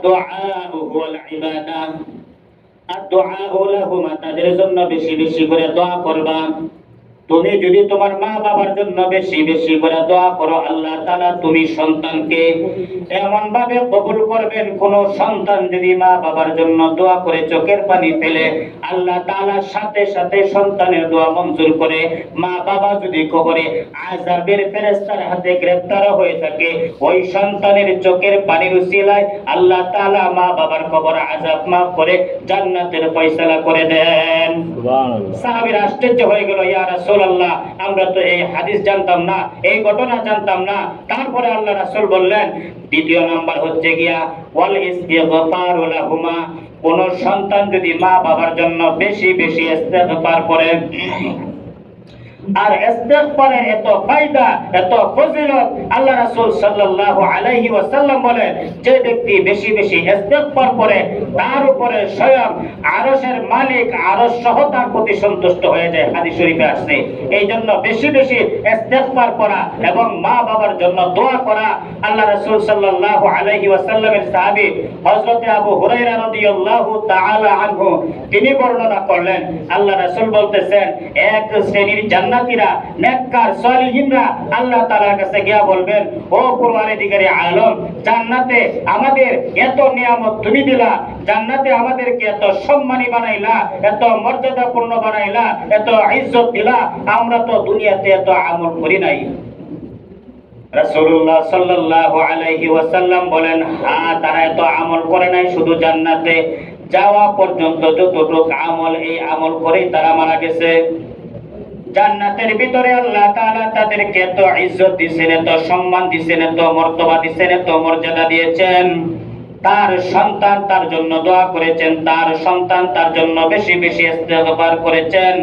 আদ-দুআউ হুয়াল ইবাদা, আদ-দুআউ লাহুমা, তাদের জন্য বেশি বেশি করে দোয়া করবা। তুমি যদি তোমার মা বাবার জন্য বেশি বেশি করে দোয়া করো, আল্লাহ তাআলা তুমি সন্তানকে এমন ভাবে কবুল করবেন। কোন সন্তান যদি মা বাবার জন্য দোয়া করে চোখের পানি ফেলে, আল্লাহ তাআলা সাথে সাথে সন্তানের দোয়া মঞ্জুর করে। মা বাবা যদি কবরে আযাবের ফেরেশতার হাতে গ্রেফতার হয়ে থাকে, ওই সন্তানের চোখের পানির উসিলায় আল্লাহ তাআলা মা বাবার কবর আযাব মাফ করে জান্নাতের ফয়সালা করে দেন। সুবহানাল্লাহ। সাহাবীরা আশ্চর্য হয়ে গেল, ইয়া রাসূলুল্লাহ, আমরা তো এই হাদিস জানতাম না, এই ঘটনা জানতাম না। তারপরে আল্লাহ রাসূল বললেন, দ্বিতীয় নাম্বার হচ্ছে গিয়া ওয়াল ইস্তিগফারু লাহুমা, কোন সন্তান যদি মা বাবার জন্য বেশি বেশি ইস্তিগফার করে, আর ইস্তিগফারের এত ফায়দা, এত ফজিলত, আল্লাহ রাসূল সাল্লাল্লাহু আলাইহি ওয়াসাল্লাম বলেন, যে ব্যক্তি বেশি বেশি ইস্তিগফার করে তার উপরে স্বয়ং আরশের মালিক আরশ সহ তার প্রতি সন্তুষ্ট হয়ে যায়। হাদিস শরীফে আছে। এই জন্য বেশি বেশি ইস্তিগফার করা এবং মা বাবার জন্য দোয়া করা। আল্লাহ রাসূল সাল্লাল্লাহু আলাইহি ওয়াসাল্লামের সাহাবী হযরত আবু হুরায়রা রাদিয়াল্লাহু তাআলা আনহু তিনি বর্ণনা করলেন, আল্লাহ রাসূল বলতেছেন, এক শ্রেণীর জান্নাতীরা, নেককার সালিহিনরা আল্লাহ তাআলার কাছে গিয়া বলবেন, ও পরওয়ারদিগারে আলম, জান্নাতে আমাদের এত নিয়ামত তুমি দিলা, জান্নাতে আমাদেরকে এত সম্মানী বানাইলা, এত মর্যাদাপূর্ণ বানাইলা, এত ইজ্জত দিলা, আমরা তো দুনিয়াতে এত আমল করি নাই। রাসূলুল্লাহ সাল্লাল্লাহু আলাইহি ওয়াসাল্লাম বলেন, হ্যাঁ, তারা এত আমল করে নাই, শুধু জান্নাতে যাওয়া পর্যন্ত যতটুকু আমল, এই আমল করেই তারা মারা গেছে। জান্নাতের ভিতরে আল্লাহ তাআলা তাদেরকে এত ইজ্জত দিয়েছেন, এত সম্মান দিয়েছেন, এত মর্তবা দিয়েছেন, এত মর্যাদা দিয়েছেন। তার সন্তান তার জন্য দোয়া করেছেন, তার সন্তান তার জন্য বেশি বেশি ইস্তিগফার করেছেন।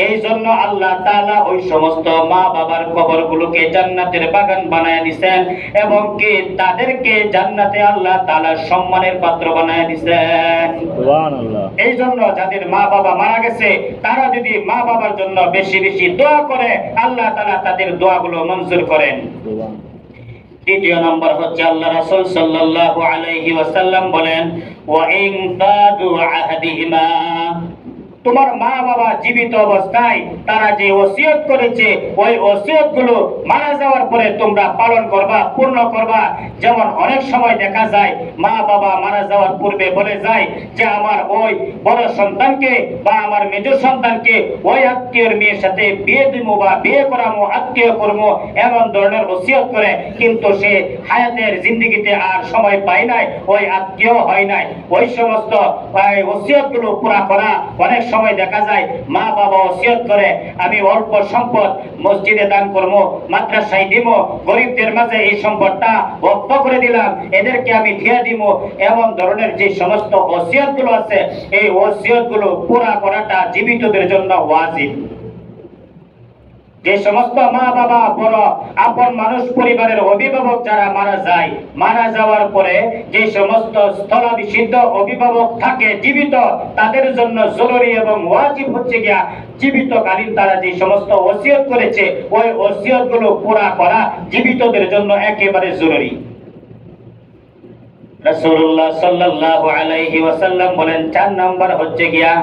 এই জন্য আল্লাহ তাআলা ওই সমস্ত মা বাবার কবরগুলোকে জান্নাতের বাগান বানায় দিয়েছেন এবং কি তাদেরকে জান্নাতে আল্লাহ তাআলা সম্মানের পাত্র বানায় দিয়েছেন। সুবহানাল্লাহ। এই জন্য যাদের মা বাবা মারা গেছে, তারা যদি মা বাবার জন্য বেশি বেশি দোয়া করে, আল্লাহ তাআলা তাদের দোয়াগুলো মঞ্জুর করেন। তৃতীয় নম্বর হচ্ছে আল্লাহ রাসূল সাল্লাল্লাহু আলাইহি ওয়াসাল্লাম বলেন, ওয়া ইন তাদু আহাদিহিমা, তোমার মা বাবা জীবিত অবস্থায় তারা যে ওসিয়ত করেছে, ওই ওসিয়তগুলো মারা যাওয়ার পরে তোমরা পালন করবা, পূর্ণ করবা। যেমন অনেক সময় দেখা যায় মা বাবা মারা যাওয়ার পূর্বে বলে যায় যে আমার ওই বড় সন্তানকে বা আমার মেজ সন্তানকে ওই আত্মীয়র মেয়ের সাথে বিয়ে দিব বা বিয়ে করামো, আত্মীয় করবো, এমন ধরনের ওসিয়ত করে, কিন্তু সে হায়াতের জিন্দেগিতে আর সময় পায় নাই, ওই আত্মীয় হয় নাই। ওই সমস্ত ওসিয়তগুলো পুরা করা। অনেক সময় দেখা যায় মা বাবা ওসিয়ত করে, আমি অল্প সম্পদ মসজিদে দান করবো, মাদ্রাসায় দিব, গরিবদের মাঝে এই সম্পদটা বক্ত করে দিলাম, এদেরকে আমি দিয়ে দিব। এমন ধরনের যে সমস্ত ওসিয়তগুলো আছে, এই ওসিয়তগুলো পুরা করাটা জীবিতদের জন্য ওয়াজিব। যে সমস্ত মা বাবা বড় আপন মানুষ, পরিবারের অভিভাবক যারা মারা যায়, মারা যাওয়ার পরে যে সমস্ত স্থলাভিষিক্ত অভিভাবক থাকে জীবিত, তাদের জন্য জরুরি এবং ওয়াজিব হচ্ছে গিয়া জীবিতকালীন তারা যে সমস্ত ওসিয়ত করেছে, ওই ওসিয়তগুলো পুরা করা জীবিতদের জন্য একেবারে জরুরি। রাসূলুল্লাহ সাল্লাল্লাহু আলাইহি ওয়াসাল্লাম বলেন, 4 নাম্বার হচ্ছে গিয়া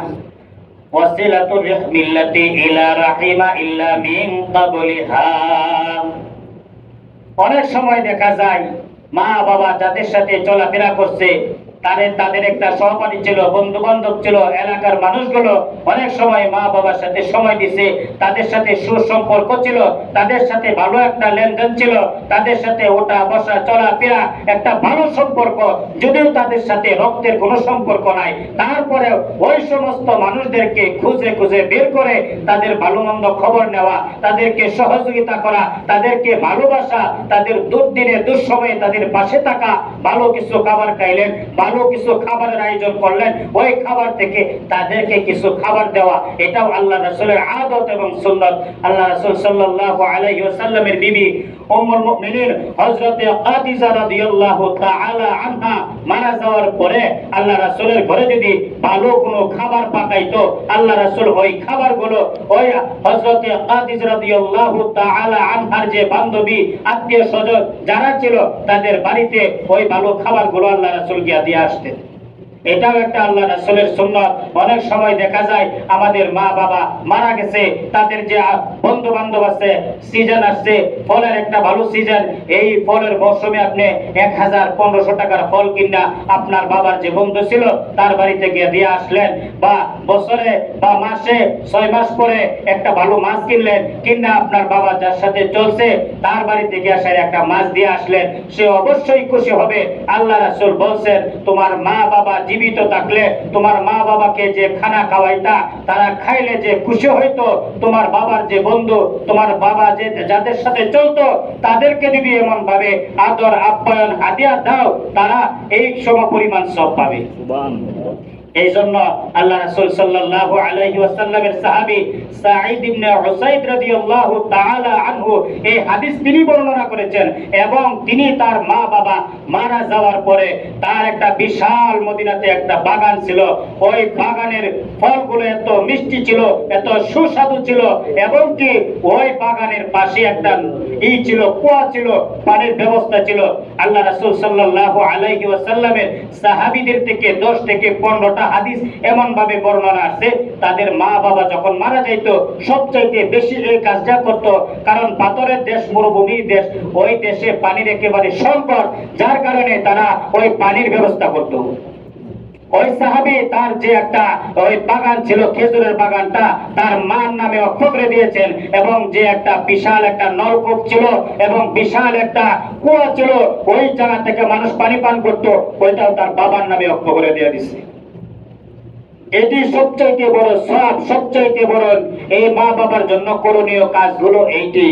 ওয়াসিলাতুর রাহমিল্লাতি ইলা রাহিমা ইল্লা মিন ক্বাবলিহা। অনেক সময় দেখা যায় মা বাবা যাদের সাথে চলাফেরা করছে, তাদের একটা সহপাঠী ছিল, বন্ধু বান্ধব ছিল, এলাকার মানুষগুলো অনেক সময় মা বাবার সাথে সময় দিছে, তাদের সাথে সুসম্পর্ক ছিল, তাদের সাথে ভালো একটা লেনদেন ছিল, তাদের সাথে ওঠা বসা চলাফেরা একটা ভালো সম্পর্ক, যদিও তাদের সাথে রক্তের কোনো সম্পর্ক নাই, তারপরে ওই সমস্ত মানুষদেরকে খুঁজে খুঁজে বের করে তাদের ভালো মন্দ খবর নেওয়া, তাদেরকে সহযোগিতা করা, তাদেরকে ভালোবাসা, তাদের দুর্দিনে দুঃসময়ে তাদের পাশে থাকা, ভালো কিছু খাবার খাইলেন, ভালো কিছু খাবারের আয়োজন করলেন, ওই খাবার থেকে তাদেরকে কিছু খাবার দেওয়া, এটাও আল্লাহ রাসূলের আদত এবং সুন্নাত। আল্লাহ রাসূল সাল্লাল্লাহু আলাইহি ওয়াসাল্লামের বিবি উম্মুল মুমিনিন হযরতে খাদিজা রাদিয়াল্লাহু তাআলা আনহা মারা যাওয়ার পরে আল্লাহ রাসূলের ঘরে যদি ভালো কোনো খাবার পাকাইতো, আল্লাহ রাসূল ওই খাবারগুলো ওই হযরতে খাদিজা রাদিয়াল্লাহু তাআলা আনহার যে বান্ধবী, আত্মীয়-স্বজন যারা ছিল তাদের বাড়িতে ওই ভালো খাবারগুলো আল্লাহ রাসূল গিয়ে দিয়ে আসতেন। এটাও একটা আল্লাহ রাসূলের সুন্নাত। অনেক সময় দেখা যায় আমাদের মা বাবা মারা গেছে, তাদের যে বন্ধু বান্ধব আছে, সিজন আসছে, ফলের একটা ভালো সিজন, এই ফলের মৌসুমে আপনি 1000-1500 টাকার ফল কিনা আপনার বাবার যে বন্ধু ছিল তার বাড়িতে গিয়ে দিয়ে আসলেন, বা বছরে বা মাসে 6 মাস পরে একটা ভালো মাছ কিনলেন, কিনা আপনার বাবা যার সাথে চলছে তার বাড়িতে গিয়ে আসার একটা মাছ দিয়ে আসলেন, সে অবশ্যই খুশি হবে। আল্লাহ রাসূল বলছেন, তোমার মা বাবা জীবিত থাকলে তোমার মা বাবাকে যে খানা খাওয়াইতা, তারা খাইলে যে খুশি হইতো, তোমার বাবার যে বন্ধু, তোমার বাবা যে যাদের সাথে চলতো তাদেরকে যদি এমন ভাবে আদর আপ্যায়ন হাদিয়া দাও, তারা এই সমপরিমাণ সব পাবে। এই জন্য আল্লাহ রাসূল সাল্লাল্লাহু আলাইহি ওয়াসাল্লামের সাহাবী সাঈদ ইবনে উসাইদ রাদিয়াল্লাহু তাআলা আনহু এই হাদিস তিনি বর্ণনা করেছেন, এবং তিনি তার মা বাবা মারা যাওয়ার পরে তার একটা বিশাল মদিনাতে একটা বাগান ছিল, ওই বাগানের ফলগুলো এত মিষ্টি ছিল, এত সুস্বাদু ছিল, এবং কি ওই বাগানের পাশে একটা ছিল, কুয়া ছিল, পানির ব্যবস্থা ছিল। আল্লাহ রাসূল সাল্লাল্লাহু আলাইহি ওয়াসাল্লামের সাহাবীদের থেকে 10 থেকে 15টা হাদিস এমন ভাবে বর্ণনা আছে, তাদের মা বাবা যখন মারা যাইত সবচাইতে বেশি এই কাজটা করত, কারণ পাথরের দেশ, মরুভূমির দেশ, ওই দেশে পানির একেবারে সংকট, যার কারণে তারা ওই পানির ব্যবস্থা করত। ওই সাহাবী তার যে একটা ওই বাগান ছিল, খেজুরের বাগানটা তার মার নামে অক্ষ করে দিয়েছেন, এবং যে একটা বিশাল একটা নলকূপ ছিল এবং বিশাল একটা কুয়া ছিল, ওই জায়গা থেকে মানুষ পানি পান করত, ওইটাও তার বাবার নামে অক্ষ করে দিয়ে দিচ্ছে। এটি সবচাইতে বড় সব, সবচাইতে বড় এই মা বাবার জন্য করণীয় কাজগুলো এইটি।